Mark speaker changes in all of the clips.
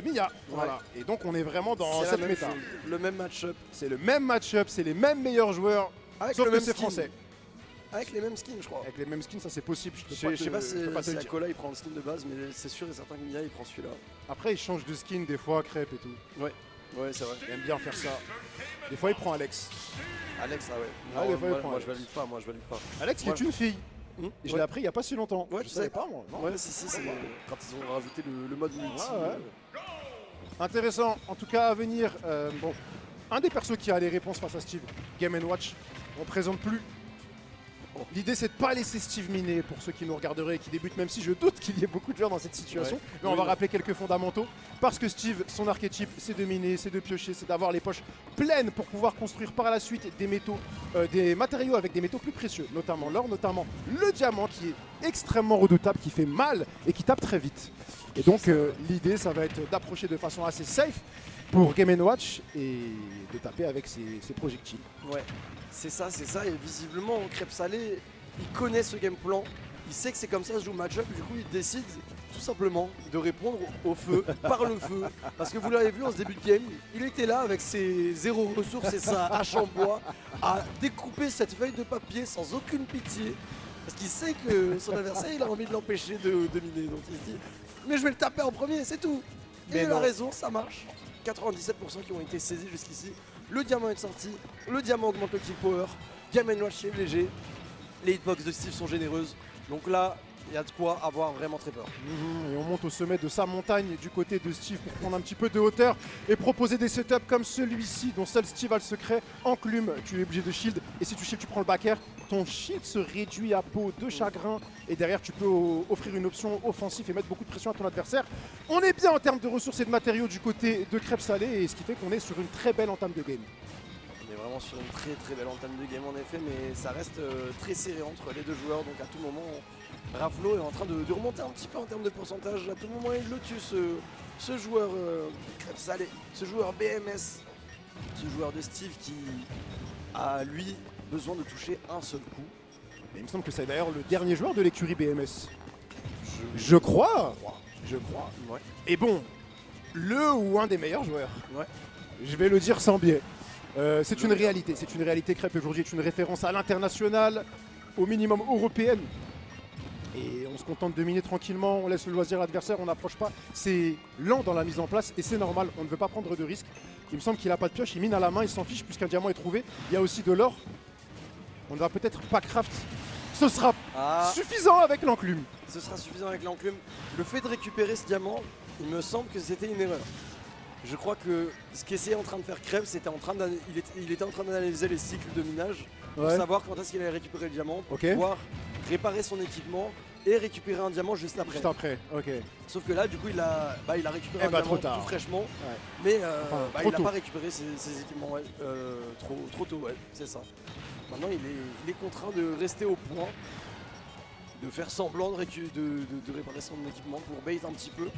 Speaker 1: de Mia. Voilà. Et donc on est vraiment dans cette méta.
Speaker 2: Le même match-up.
Speaker 1: C'est le même match-up, c'est les mêmes meilleurs joueurs,
Speaker 2: Avec
Speaker 1: sauf
Speaker 2: le
Speaker 1: que
Speaker 2: même
Speaker 1: c'est
Speaker 2: skin.
Speaker 1: français.
Speaker 2: Avec les mêmes skins, je crois.
Speaker 1: Avec les mêmes skins, ça c'est possible.
Speaker 2: Je sais pas si Akola il prend le skin de base, mais c'est sûr et certain que Mia il prend celui-là.
Speaker 1: Après, il change de skin des fois, Crêpe et tout.
Speaker 2: Ouais, c'est vrai.
Speaker 1: Il aime bien faire ça. Des fois, il prend Alex.
Speaker 2: Alex, ah ouais.
Speaker 1: Ah,
Speaker 2: Non,
Speaker 1: des fois, il prend
Speaker 2: moi je
Speaker 1: Alex.
Speaker 2: valide pas.
Speaker 1: Alex qui est une fille. Et je l'ai appris il n'y a pas si longtemps.
Speaker 2: Ouais,
Speaker 1: je savais pas moi. Non.
Speaker 2: Ouais, si, c'est quand ils ont rajouté le mode multi.
Speaker 1: Intéressant. En tout cas, à venir, bon, un des persos qui a les réponses face à Steve, Game & Watch, on présente plus. L'idée, c'est de ne pas laisser Steve miner pour ceux qui nous regarderaient et qui débutent, même si je doute qu'il y ait beaucoup de joueurs dans cette situation. Mais on va rappeler quelques fondamentaux. Parce que Steve, son archétype, c'est de miner, c'est de piocher, c'est d'avoir les poches pleines pour pouvoir construire par la suite des métaux, des matériaux avec des métaux plus précieux, notamment l'or, notamment le diamant qui est extrêmement redoutable, qui fait mal et qui tape très vite. Et donc l'idée, ça va être d'approcher de façon assez safe pour Game & Watch et de taper avec ses projectiles.
Speaker 2: Ouais, c'est ça. Et visiblement, Crêpe Salé, il connaît ce game plan. Il sait que c'est comme ça que se joue le match-up. Du coup, il décide tout simplement de répondre au feu, par le feu. Parce que vous l'avez vu en ce début de game, il était là avec ses 0 ressources et sa hache en bois à découper cette feuille de papier sans aucune pitié. Parce qu'il sait que son adversaire, il a envie de l'empêcher de miner. Donc il se dit, mais je vais le taper en premier, c'est tout. Et il a raison, ça marche. 97% qui ont été saisis jusqu'ici. Le diamant est sorti, le diamant augmente le kill power. Game & Watch est léger. Les hitbox de Steve sont généreuses. Donc là, il y a de quoi avoir vraiment très peur.
Speaker 1: Et on monte au sommet de sa montagne du côté de Steve pour prendre un petit peu de hauteur et proposer des setups comme celui-ci dont seul Steve a le secret. Enclume, tu es obligé de shield et si tu shield tu prends le back air, ton shield se réduit à peau de chagrin et derrière tu peux offrir une option offensive et mettre beaucoup de pression à ton adversaire. On est bien en termes de ressources et de matériaux du côté de Crêpe Salé et ce qui fait qu'on est sur une très belle entame de game.
Speaker 2: On est vraiment sur une très belle entame de game en effet, mais ça reste très serré entre les deux joueurs, donc à tout moment Raflo est en train de remonter un petit peu en termes de pourcentage. À tout moment il le tue ce joueur Crêpe Salé, ce joueur BMS, ce joueur de Steve qui a lui besoin de toucher un seul coup.
Speaker 1: Mais il me semble que c'est d'ailleurs le dernier joueur de l'écurie BMS. Je crois.
Speaker 2: Ouais.
Speaker 1: Et bon, le ou un des meilleurs joueurs.
Speaker 2: Ouais.
Speaker 1: Je vais le dire sans biais. C'est une réalité. Crêpe aujourd'hui est une référence à l'international, au minimum européenne. Et on se contente de miner tranquillement, on laisse le loisir à l'adversaire, on n'approche pas. C'est lent dans la mise en place et c'est normal, on ne veut pas prendre de risques. Il me semble qu'il n'a pas de pioche, il mine à la main, il s'en fiche puisqu'un diamant est trouvé. Il y a aussi de l'or. On ne va peut-être pas craft. Ce sera suffisant avec l'enclume.
Speaker 2: Ce sera suffisant avec l'enclume. Le fait de récupérer ce diamant, il me semble que c'était une erreur. Je crois que ce qu'essayait en train de faire Crêpe, c'était il était en train d'analyser les cycles de minage pour savoir quand est-ce qu'il allait récupérer le diamant pour pouvoir réparer son équipement et récupérer un diamant juste après.
Speaker 1: Juste après, ok.
Speaker 2: Sauf que là, du coup, il a récupéré un diamant tout fraîchement, mais il n'a pas récupéré ses équipements trop tôt, c'est ça. Maintenant, il est contraint de rester au point, de faire semblant de réparer son équipement pour bait un petit peu.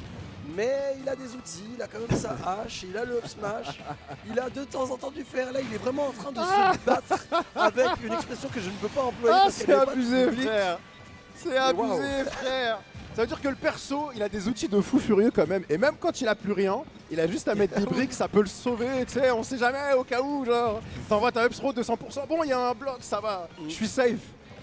Speaker 2: Mais il a des outils, il a quand même sa hache, il a le up smash, il a de temps en temps du fer. Là, il est vraiment en train de se battre avec une expression que je ne peux pas employer.
Speaker 1: C'est abusé, frère. C'est abusé, frère. Ça veut dire que le perso, il a des outils de fou furieux quand même. Et même quand il a plus rien, il a juste à mettre des briques, ça peut le sauver, tu sais, on sait jamais, au cas où, genre. T'envoies ta upthrow 200%, bon, il y a un bloc, ça va, je suis safe.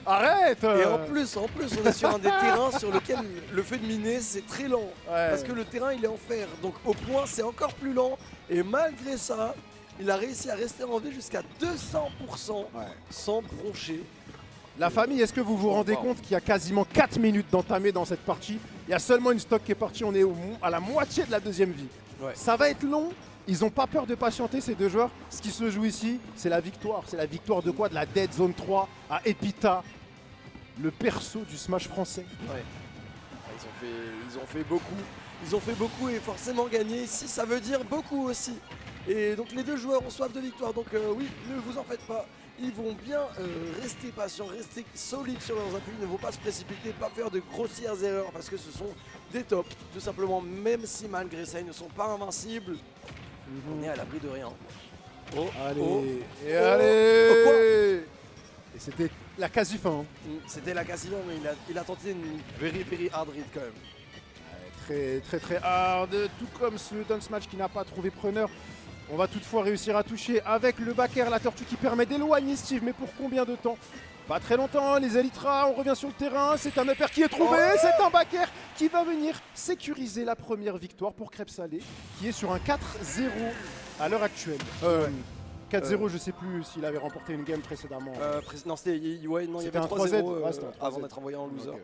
Speaker 1: Arrête.
Speaker 2: Et en plus, on est sur un des terrains sur lequel le fait de miner, c'est très lent. Parce que le terrain, il est en fer. Donc au point, c'est encore plus lent. Et malgré ça, il a réussi à rester en vie jusqu'à 200% sans broncher.
Speaker 1: La famille, est-ce que vous vous rendez compte qu'il y a quasiment 4 minutes d'entamer dans cette partie? Il y a seulement une stock qui est partie, on est à la moitié de la deuxième vie. Ça va être long, ils n'ont pas peur de patienter ces deux joueurs. Ce qui se joue ici, c'est la victoire. C'est la victoire de quoi? De la Dead Zone 3 à Epita, le perso du Smash français.
Speaker 2: Ils ont fait beaucoup. Ils ont fait beaucoup et forcément gagner ici, ça veut dire beaucoup aussi. Et donc les deux joueurs ont soif de victoire, donc oui, ne vous en faites pas. Ils vont bien rester patients, rester solides sur leurs appuis, ne vont pas se précipiter, pas faire de grossières erreurs parce que ce sont des tops, tout simplement, même si malgré ça ils ne sont pas invincibles, on est à l'abri de rien.
Speaker 1: Allez, allez. Et c'était la quasi-fin.
Speaker 2: C'était la quasi-fin, mais il a tenté une very hard read quand même.
Speaker 1: très hard, tout comme ce dance match qui n'a pas trouvé preneur. On va toutefois réussir à toucher avec le back air, la tortue qui permet d'éloigner Steve, mais pour combien de temps? Pas très longtemps, les Elytra, on revient sur le terrain, c'est un upper qui est trouvé, c'est un back air qui va venir sécuriser la première victoire pour Crêpes Salées, qui est sur un 4-0 à l'heure actuelle. 4-0, je sais plus s'il avait remporté une game précédemment.
Speaker 2: Non, c'était il y avait
Speaker 1: C'était un
Speaker 2: 3-0
Speaker 1: 3Z, c'était un 3Z.
Speaker 2: avant d'être envoyé en loser.
Speaker 1: Ok.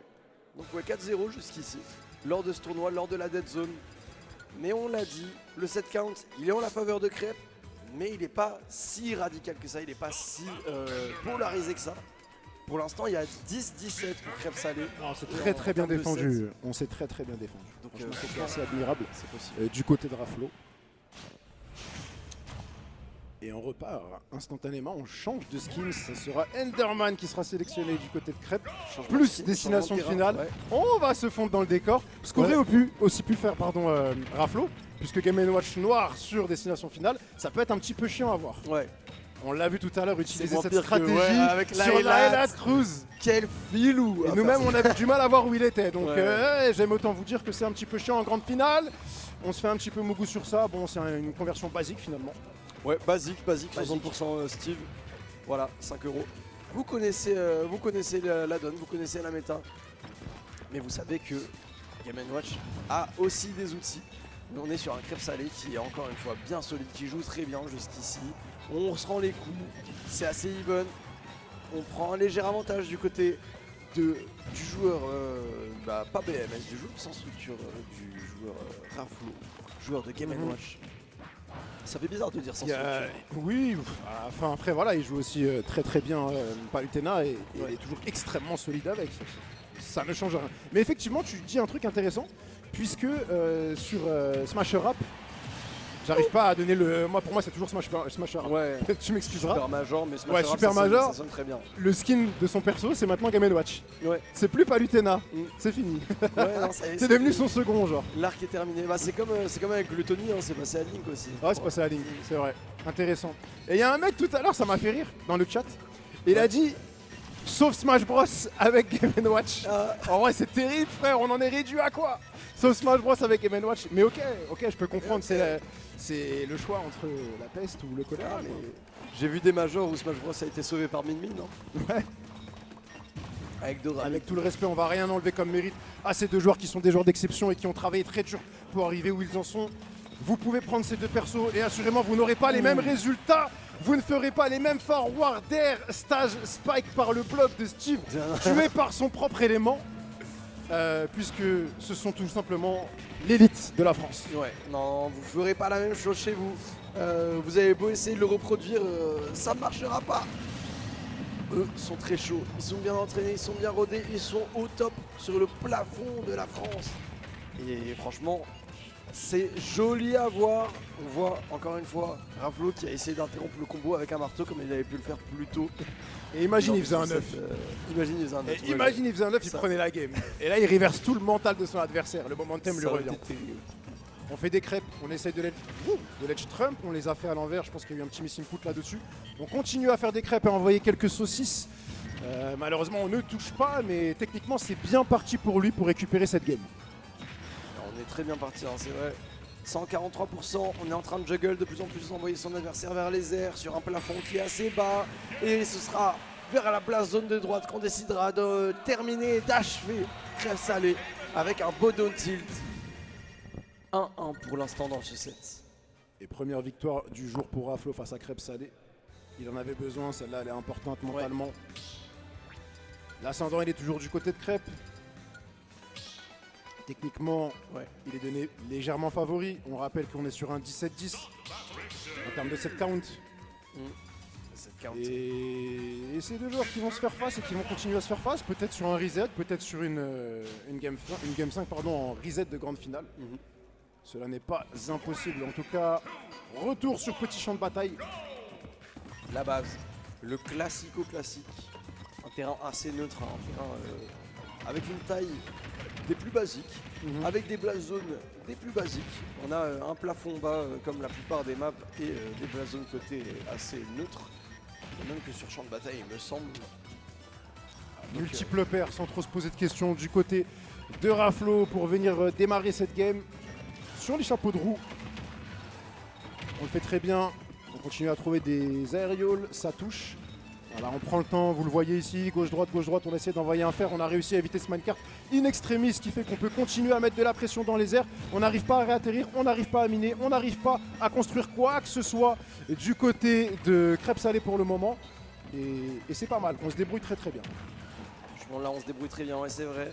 Speaker 2: Donc ouais, 4-0 jusqu'ici, lors de ce tournoi, lors de la dead zone. Mais on l'a dit, le set count, il est en la faveur de Crêpes, mais il n'est pas si radical que ça, il n'est pas si polarisé que ça. Pour l'instant, il y a 10-17 pour Crêpes Salées.
Speaker 1: On s'est très bien défendu. On s'est très bien défendu.
Speaker 2: Donc
Speaker 1: c'est assez admirable
Speaker 2: c'est possible.
Speaker 1: du côté de Raflo. Et on repart instantanément, on change de skins. Ça sera Enderman qui sera sélectionné du côté de Crêpes.
Speaker 2: Changement
Speaker 1: Plus
Speaker 2: de skin,
Speaker 1: destination
Speaker 2: changement
Speaker 1: finale.
Speaker 2: terrain, ouais.
Speaker 1: On va se fondre dans le décor. Ce qu'aurait aussi pu faire Raflo, puisque Game & Watch noir sur destination finale, ça peut être un petit peu chiant à voir.
Speaker 2: Ouais.
Speaker 1: On l'a vu tout à l'heure utiliser
Speaker 2: moins
Speaker 1: cette
Speaker 2: pire que,
Speaker 1: stratégie
Speaker 2: ouais, avec
Speaker 1: sur la Highlight Cruise.
Speaker 2: Quel filou!
Speaker 1: Et nous-mêmes, on avait du mal à voir où il était. Donc,
Speaker 2: Ouais.
Speaker 1: j'aime autant vous dire que c'est un petit peu chiant en grande finale. On se fait un petit peu mougou sur ça. Bon, c'est une conversion basique finalement.
Speaker 2: Ouais, basique, 60% Steve. Voilà, 5 euros. Vous connaissez la donne, vous connaissez la méta. Mais vous savez que Game & Watch a aussi des outils. Mais on est sur un Crêpes Salées qui est encore une fois bien solide, qui joue très bien jusqu'ici. On se rend les coups, c'est assez even. On prend un léger avantage du côté du joueur, pas BMS, du joueur sans structure, du joueur Raflo, joueur de Game & Watch. Ça fait bizarre de dire sans structure.
Speaker 1: Oui, enfin après voilà, il joue aussi très bien Palutena et il est toujours extrêmement solide avec. Ça ne change rien. Mais effectivement, tu dis un truc intéressant, puisque sur Smasher Rap, j'arrive pas à donner le. Pour moi, c'est toujours Smasher Rap.
Speaker 2: Ouais.
Speaker 1: Tu m'excuseras.
Speaker 2: Super Major, mais
Speaker 1: Ouais, Super Major.
Speaker 2: Ça sonne très bien.
Speaker 1: Le skin de son perso, c'est maintenant Game & Watch.
Speaker 2: Ouais.
Speaker 1: C'est plus Palutena.
Speaker 2: Mm.
Speaker 1: C'est fini.
Speaker 2: Ouais, non,
Speaker 1: C'est devenu son second genre.
Speaker 2: L'arc est terminé. Bah, c'est comme avec Gluttony, hein, c'est passé à Link aussi.
Speaker 1: Ouais, c'est passé à la ligne, c'est vrai. Intéressant. Et il y a un mec tout à l'heure, ça m'a fait rire dans le chat. Il a dit sauf Smash Bros avec Game & Watch. En vrai, c'est terrible, frère. On en est réduit à quoi? Sauf Smash Bros avec Game & Watch. Mais ok, je peux comprendre. C'est le choix entre la peste ou le choléra.
Speaker 2: Mais j'ai vu des majors où Smash Bros a été sauvé par Min Min, non?
Speaker 1: Ouais.
Speaker 2: Avec Dora.
Speaker 1: Avec tout le respect, on va rien enlever comme mérite à ces deux joueurs qui sont des joueurs d'exception et qui ont travaillé très dur pour arriver où ils en sont. Vous pouvez prendre ces deux persos et assurément vous n'aurez pas les mêmes résultats. Vous ne ferez pas les mêmes forward air stage spike par le bloc de Steve, tué par son propre élément, puisque ce sont tout simplement l'élite de la France.
Speaker 2: Ouais, non, vous ferez pas la même chose chez vous. Vous avez beau essayer de le reproduire, ça ne marchera pas. Eux sont très chauds, ils sont bien entraînés, ils sont bien rodés, ils sont au top sur le plafond de la France. Et franchement, c'est joli à voir. On voit encore une fois Raflo qui a essayé d'interrompre le combo avec un marteau comme il avait pu le faire plus tôt.
Speaker 1: Et imagine, il faisait un 9.
Speaker 2: Imagine, il faisait un 9.
Speaker 1: Imagine, il faisait un 9, il prenait la game. Et là, il reverse tout le mental de son adversaire. Le momentum lui
Speaker 2: Ça aurait
Speaker 1: revient.
Speaker 2: été terrible.
Speaker 1: On fait des crêpes, on essaye de l'edge Trump, on les a fait à l'envers, je pense qu'il y a eu un petit missing put là-dessus. On continue à faire des crêpes et à envoyer quelques saucisses. Malheureusement, on ne touche pas, mais techniquement, c'est bien parti pour lui pour récupérer cette game.
Speaker 2: On est très bien parti, hein, c'est vrai. 143%, on est en train de juggle de plus en plus, envoyer son adversaire vers les airs sur un plafond qui est assez bas. Et ce sera vers la place zone de droite qu'on décidera de terminer, d'achever Crêpes Salées avec un beau down tilt. 1-1 pour l'instant dans ce set.
Speaker 1: Et première victoire du jour pour Raflo face à Crêpes Salées. Il en avait besoin, celle-là elle est importante mentalement. L'ascendant il est toujours du côté de Crêpes. Techniquement, il est donné légèrement favori. On rappelle qu'on est sur un 17-10 en termes de set count. Et c'est deux joueurs qui vont se faire face et qui vont continuer à se faire face, peut-être sur un reset, peut-être sur une game 5 en reset de grande finale. Cela n'est pas impossible. En tout cas, retour sur petit champ de bataille.
Speaker 2: La base, le classico-classique. Un terrain assez neutre, un terrain avec une taille des plus basiques, avec des blast zones des plus basiques. On a un plafond bas comme la plupart des maps et des blast zones côté assez neutres. Et même que sur champ de bataille, il me semble.
Speaker 1: Multiple paires sans trop se poser de questions du côté de Raflo pour venir démarrer cette game sur les chapeaux de roue. On le fait très bien, on continue à trouver des aérioles, ça touche. Voilà, on prend le temps, vous le voyez ici, gauche-droite, on essaie d'envoyer un fer, on a réussi à éviter ce minecart in extremis, ce qui fait qu'on peut continuer à mettre de la pression dans les airs. On n'arrive pas à réatterrir, on n'arrive pas à miner, on n'arrive pas à construire quoi que ce soit du côté de Crêpes Salées pour le moment. Et c'est pas mal, on se débrouille très très bien.
Speaker 2: Franchement, là, on se débrouille très bien, ouais, c'est vrai.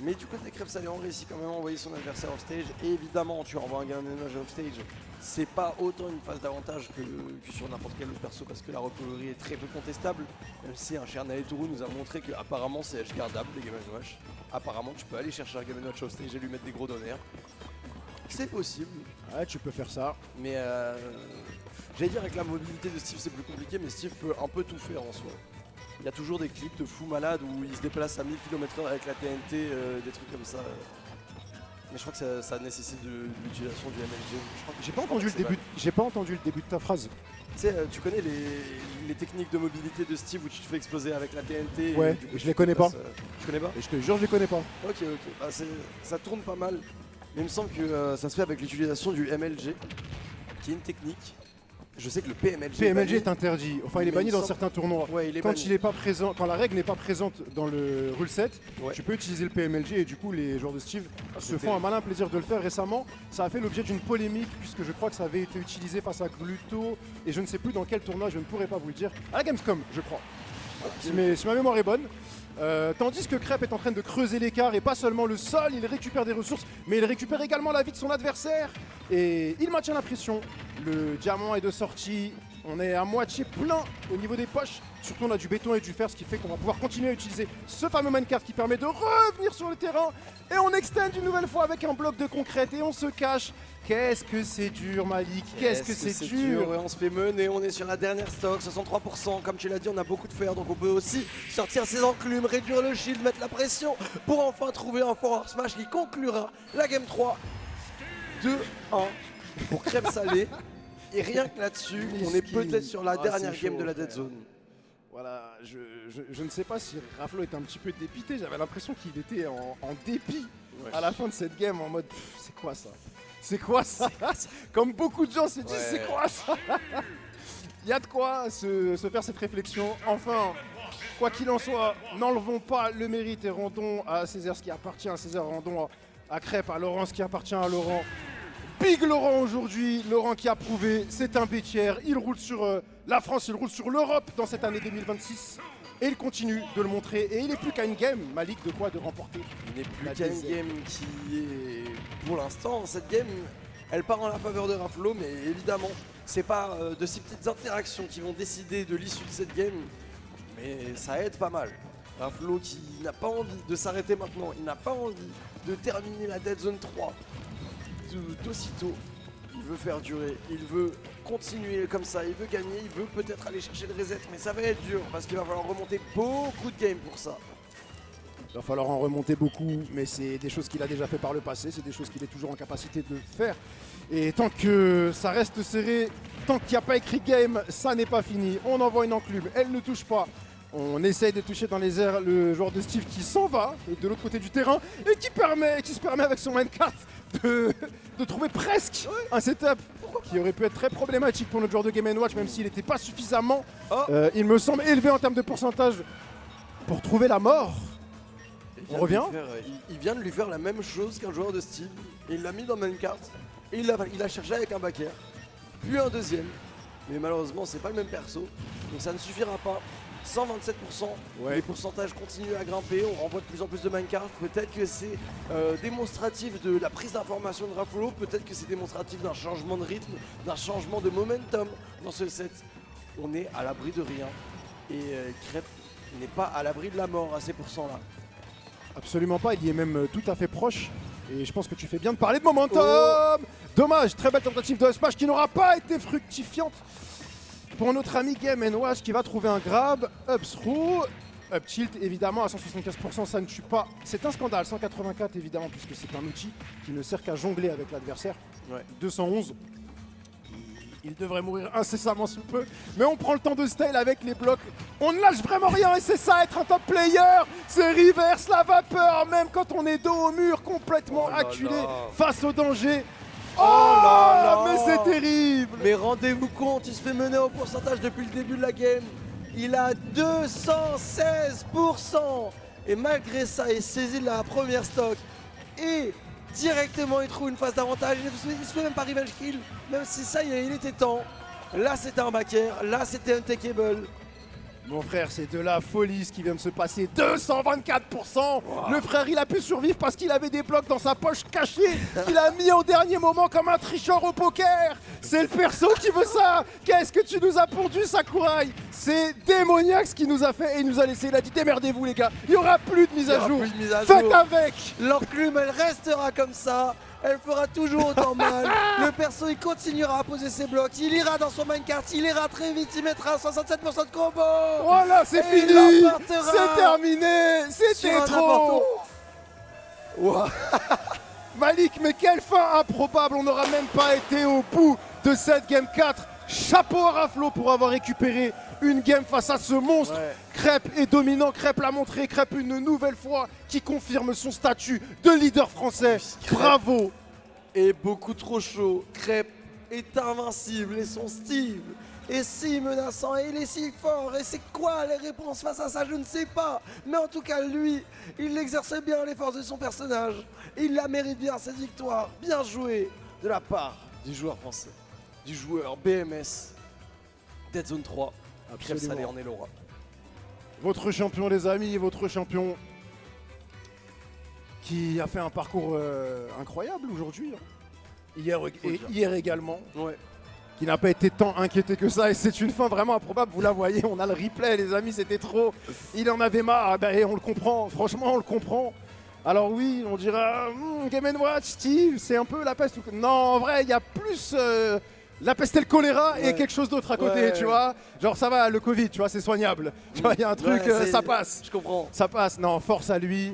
Speaker 2: Mais du côté des Crêpes Salées, on réussit quand même à envoyer son adversaire off stage. Et évidemment, tu envoies un Game & Watch off stage. C'est pas autant une phase d'avantage que sur n'importe quel autre perso parce que la recovery est très peu contestable. Même si un cher Naetouru nous a montré qu'apparemment c'est edge-gardable les Game & Watch. Apparemment, tu peux aller chercher un Game & Watch off stage et lui mettre des gros donners. C'est possible.
Speaker 1: Ouais, tu peux faire ça.
Speaker 2: Mais j'allais dire avec la mobilité de Steve c'est plus compliqué, mais Steve peut un peu tout faire en soi. Il y a toujours des clips de fou malade où il se déplace à 1000 km/h avec la TNT, des trucs comme ça. Mais je crois que ça nécessite de l'utilisation du MLG.
Speaker 1: J'ai pas entendu le début de ta phrase.
Speaker 2: Tu sais, tu connais les techniques de mobilité de Steve où tu te fais exploser avec la TNT.
Speaker 1: Ouais,
Speaker 2: du coup,
Speaker 1: je les connais pas.
Speaker 2: Tu connais pas?
Speaker 1: Et je te jure, je les connais pas.
Speaker 2: Ok. Bah, ça tourne pas mal. Mais il me semble que ça se fait avec l'utilisation du MLG, qui est une technique. Je sais que le PMLG.
Speaker 1: PMLG est interdit. Enfin, il est
Speaker 2: Mais
Speaker 1: banni
Speaker 2: il
Speaker 1: dans
Speaker 2: semble-
Speaker 1: certains tournois.
Speaker 2: Ouais, il est
Speaker 1: Quand
Speaker 2: banni.
Speaker 1: il est pas présent, quand la règle n'est pas présente dans le rule set,
Speaker 2: Ouais.
Speaker 1: tu peux utiliser le PMLG et du coup les joueurs de Steve se
Speaker 2: c'était-
Speaker 1: font un malin plaisir de le faire récemment. Ça a fait l'objet d'une polémique puisque je crois que ça avait été utilisé face à Gluto et je ne sais plus dans quel tournoi, je ne pourrais pas vous le dire. À la Gamescom, je crois. Si ma mémoire est bonne. Tandis que Crêpe est en train de creuser l'écart et pas seulement le sol, il récupère des ressources, mais il récupère également la vie de son adversaire et il maintient la pression. Le diamant est de sortie, on est à moitié plein au niveau des poches, surtout on a du béton et du fer, ce qui fait qu'on va pouvoir continuer à utiliser ce fameux minecart qui permet de revenir sur le terrain et on extend une nouvelle fois avec un bloc de concrète et on se cache. Qu'est-ce que c'est dur Malik, qu'est-ce que c'est dur.
Speaker 2: Ouais, on se fait mener, on est sur la dernière stock, 63%. Comme tu l'as dit, on a beaucoup de fer, donc on peut aussi sortir ses enclumes, réduire le shield, mettre la pression pour enfin trouver un forward smash qui conclura la game 3. 2-1 pour Crêpes Salées. Et rien que là-dessus, on est
Speaker 1: Miskin.
Speaker 2: peut-être sur la
Speaker 1: Ah,
Speaker 2: dernière
Speaker 1: c'est
Speaker 2: game
Speaker 1: chaud,
Speaker 2: de la
Speaker 1: frère.
Speaker 2: dead zone.
Speaker 1: Voilà, je ne sais pas si Raflo était un petit peu dépité, j'avais l'impression qu'il était en dépit à la fin de cette game en mode pff, c'est quoi ça? C'est quoi ça? Comme beaucoup de gens se disent
Speaker 2: Ouais.
Speaker 1: c'est quoi ça? Il y a de quoi se faire cette réflexion. Enfin, quoi qu'il en soit, n'enlevons pas le mérite et rendons à Césaire ce qui appartient à Césaire, rendons à Crêpe, à Laurent ce qui appartient à Laurent. Big Laurent aujourd'hui, Laurent qui a prouvé, c'est un bêtière, il roule sur la France, il roule sur l'Europe dans cette année 2026 et il continue de le montrer et il n'est plus qu'à une game, Malik, de quoi de remporter.
Speaker 2: Il n'est plus
Speaker 1: La
Speaker 2: qu'à une
Speaker 1: deuxième.
Speaker 2: game qui est, pour l'instant, cette game, elle part en la faveur de Raflo, mais évidemment, c'est pas de ces petites interactions qui vont décider de l'issue de cette game, mais ça aide pas mal. Raflo qui n'a pas envie de s'arrêter maintenant, il n'a pas envie de terminer la Dead Zone 3 d'aussitôt. Il veut faire durer, il veut continuer comme ça, il veut gagner, il veut peut-être aller chercher le reset, mais ça va être dur parce qu'il va falloir remonter beaucoup de games pour ça.
Speaker 1: Il va falloir en remonter beaucoup, mais c'est des choses qu'il a déjà fait par le passé, c'est des choses qu'il est toujours en capacité de faire. Et tant que ça reste serré, tant qu'il n'y a pas écrit game, ça n'est pas fini. On envoie une enclume, elle ne touche pas. On essaye de toucher dans les airs le joueur de Steve qui s'en va de l'autre côté du terrain et qui se permet avec son minecart de trouver presque un setup qui aurait pu être très problématique pour notre joueur de Game & Watch, même s'il n'était pas suffisamment, il me semble, élevé en termes de pourcentage pour trouver la mort.
Speaker 2: Il
Speaker 1: On
Speaker 2: vient
Speaker 1: revient
Speaker 2: de lui faire- il vient de lui faire la même chose qu'un joueur de Steve. Et il l'a mis dans minecart et il a chargé avec un backer, puis un deuxième. Mais malheureusement, c'est pas le même perso, donc ça ne suffira pas. 127%,
Speaker 1: Ouais.
Speaker 2: les pourcentages continuent à grimper, on renvoie de plus en plus de minecart. Peut-être que c'est démonstratif de la prise d'information de Raflo, peut-être que c'est démonstratif d'un changement de rythme, d'un changement de momentum dans ce set. On est à l'abri de rien et Crêpe n'est pas à l'abri de la mort à ces pourcents-là.
Speaker 1: Absolument pas, il y est même tout à fait proche. Et je pense que tu fais bien de parler de momentum. Dommage, très belle tentative de smash qui n'aura pas été fructifiante pour notre ami Game & Watch qui va trouver un grab. Up through, up tilt évidemment à 175%, ça ne tue pas. C'est un scandale, 184 évidemment puisque c'est un outil qui ne sert qu'à jongler avec l'adversaire.
Speaker 2: Ouais.
Speaker 1: 211. Il devrait mourir incessamment sous peu. Mais on prend le temps de style avec les blocs. On ne lâche vraiment rien et c'est ça être un top player. C'est reverse la vapeur, même quand on est dos au mur, complètement acculé face au danger. Oh, mais c'est terrible.
Speaker 2: Mais rendez-vous compte, il se fait mener au pourcentage depuis le début de la game. Il a 216%. Et malgré ça, il saisit la première stock. Et directement, il trouve une phase d'avantage. Il ne se fait même pas revenge kill. Même si ça y est, il était temps. Là, c'était un backer. Là, c'était untakeable.
Speaker 1: Mon frère, c'est de la folie ce qui vient de se passer. 224%. Le frère, il a pu survivre parce qu'il avait des blocs dans sa poche cachée qu'il a mis au dernier moment comme un tricheur au poker. C'est le perso qui veut ça. Qu'est-ce que tu nous as pondu, Sakurai? C'est démoniaque ce qu'il nous a fait et il nous a laissé. Il a dit démerdez-vous les gars. Il n'y aura plus de mise à jour. Faites avec.
Speaker 2: L'enclume, elle restera comme ça. Elle fera toujours autant mal. Le perso, il continuera à poser ses blocs. Il ira dans son minecart. Il ira très vite. Il mettra 67% de combo.
Speaker 1: Voilà, c'est fini. C'est terminé. C'était trop.
Speaker 2: Wow.
Speaker 1: Malik, mais quelle fin improbable. On n'aura même pas été au bout de cette game 4. Chapeau à Raflo pour avoir récupéré une game face à ce monstre. Crêpe est dominant, Crêpe l'a montré, Crêpe une nouvelle fois qui confirme son statut de leader français. Bravo.
Speaker 2: Et beaucoup trop chaud. Crêpe est invincible et son Steve est si menaçant et il est si fort. Et c'est quoi les réponses face à ça? Je ne sais pas. Mais en tout cas, lui, il exerce bien les forces de son personnage. Il la mérite bien cette victoire. Bien joué de la part du joueur français, du joueur BMS, Dead Zone 3. Crêpe salé en est l'aura.
Speaker 1: Votre champion les amis, votre champion qui a fait un parcours incroyable aujourd'hui. Hier également.
Speaker 2: Ouais.
Speaker 1: Qui n'a pas été tant inquiété que ça et c'est une fin vraiment improbable, vous la voyez, on a le replay les amis, c'était trop, il en avait marre, ben, on le comprend, franchement on le comprend. Alors oui, on dira, Game & Watch, Steve, c'est un peu la peste. Non, en vrai, il y a plus la peste et le choléra et quelque chose d'autre à côté, tu vois. Genre ça va, le Covid, tu vois, c'est soignable. Tu vois, il y a un truc, ça passe.
Speaker 2: Je comprends.
Speaker 1: Ça passe, non, force à lui,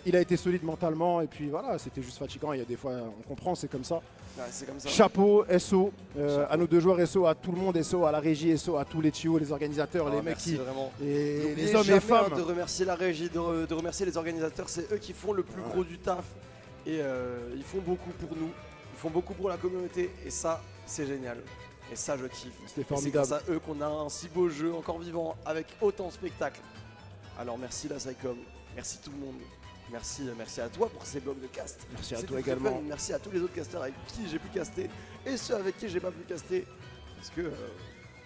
Speaker 1: il a été solide mentalement et puis voilà, c'était juste fatigant, il y a des fois, on comprend, c'est comme ça.
Speaker 2: Ouais, c'est comme ça.
Speaker 1: Chapeau, SO, à nos deux joueurs, SO, à tout le monde, SO, à la régie, SO, à tous les tuyaux, les organisateurs, les mecs qui...
Speaker 2: Vraiment.
Speaker 1: Et les hommes et femmes.
Speaker 2: De remercier la régie, de remercier les organisateurs, c'est eux qui font le plus gros du taf. Et ils font beaucoup pour nous, ils font beaucoup pour la communauté et ça, c'est génial. Et ça, je kiffe.
Speaker 1: C'était formidable.
Speaker 2: C'est grâce à eux qu'on a un si beau jeu encore vivant avec autant de spectacles. Alors merci la Psycom, merci tout le monde. Merci à toi pour ces blocs de cast.
Speaker 1: Merci à toi également.
Speaker 2: Fun. Merci à tous les autres casters avec qui j'ai pu caster et ceux avec qui j'ai pas pu caster. Parce que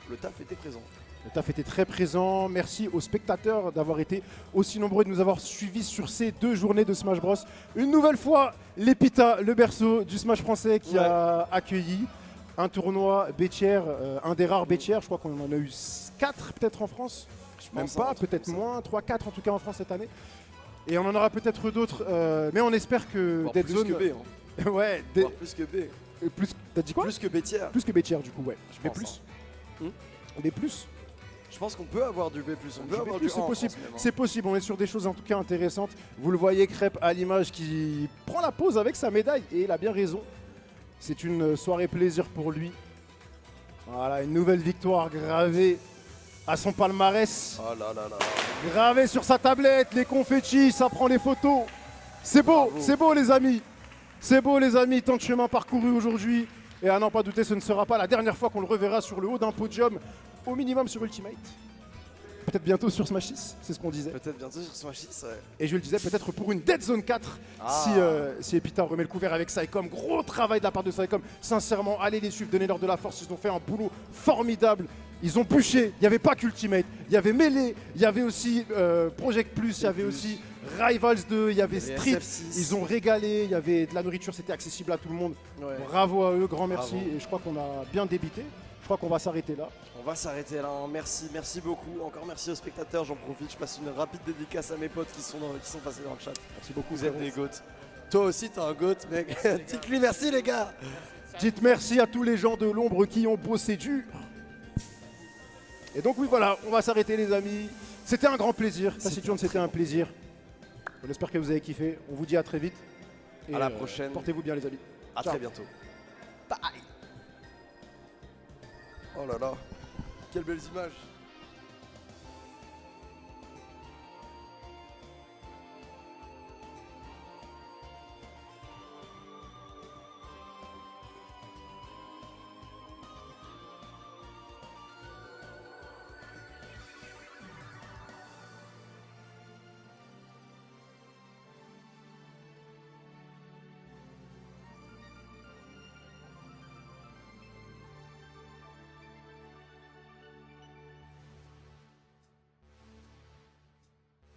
Speaker 2: le taf était présent.
Speaker 1: Le taf était très présent. Merci aux spectateurs d'avoir été aussi nombreux et de nous avoir suivis sur ces 2 journées de Smash Bros. Une nouvelle fois, l'Epita, le berceau du Smash français qui a accueilli un tournoi Bétière, un des rares Bétières. Je crois qu'on en a eu 4 peut-être en France. Même pas, peut-être moins, 3-4 en tout cas en France cette année. Et on en aura peut-être d'autres, mais on espère que Dead Zone...
Speaker 2: Plus que B, hein.
Speaker 1: Ouais,
Speaker 2: plus que B.
Speaker 1: T'as dit quoi?
Speaker 2: Plus que Bétière.
Speaker 1: Plus que Bétière du coup, ouais. Je mets plus. Mais plus.
Speaker 2: Je pense qu'on peut avoir du B+, on peut avoir du A.
Speaker 1: C'est possible, c'est possible, on est sur des choses en tout cas intéressantes. Vous le voyez, Crêpe à l'image qui prend la pause avec sa médaille et il a bien raison. C'est une soirée plaisir pour lui. Voilà, une nouvelle victoire gravée à son palmarès.
Speaker 2: Oh là là là.
Speaker 1: Gravé sur sa tablette, les confettis, ça prend les photos. C'est beau, c'est beau les amis. C'est beau les amis, tant de chemin parcouru aujourd'hui. Et à n'en pas douter, ce ne sera pas la dernière fois qu'on le reverra sur le haut d'un podium, au minimum sur Ultimate. Peut-être bientôt sur Smash 6, c'est ce qu'on disait.
Speaker 2: Peut-être bientôt sur Smash 6, ouais.
Speaker 1: Et je le disais, peut-être pour une Dead Zone 4, si Epita remet le couvert avec Psycom. Gros travail de la part de Psycom. Sincèrement, allez les suivre, donnez-leur de la force. Ils ont fait un boulot formidable. Ils ont bûché. Il n'y avait pas qu'Ultimate. Il y avait Melee, il y avait aussi Project Plus, il y avait aussi Rivals 2, il y avait Street. Ils ont régalé, il y avait de la nourriture, c'était accessible à tout le monde. Ouais. Bravo à eux, grand merci. Bravo. Et je crois qu'on a bien débité. Je crois qu'on va s'arrêter là.
Speaker 2: On va s'arrêter là, merci beaucoup. Encore merci aux spectateurs, j'en profite, je passe une rapide dédicace à mes potes qui sont passés dans le chat.
Speaker 1: Merci beaucoup.
Speaker 2: Vous êtes des goats. Toi aussi t'es un goat mec. Dites-lui merci les gars.
Speaker 1: Dites merci à tous les gens de l'ombre qui ont bossé dur. Et donc oui voilà, on va s'arrêter les amis. C'était un grand plaisir, c'était un plaisir. On espère que vous avez kiffé, on vous dit à très vite. Et
Speaker 2: à la prochaine.
Speaker 1: Portez-vous bien les amis.
Speaker 2: À très bientôt. Bye. Oh là là, quelles belles images.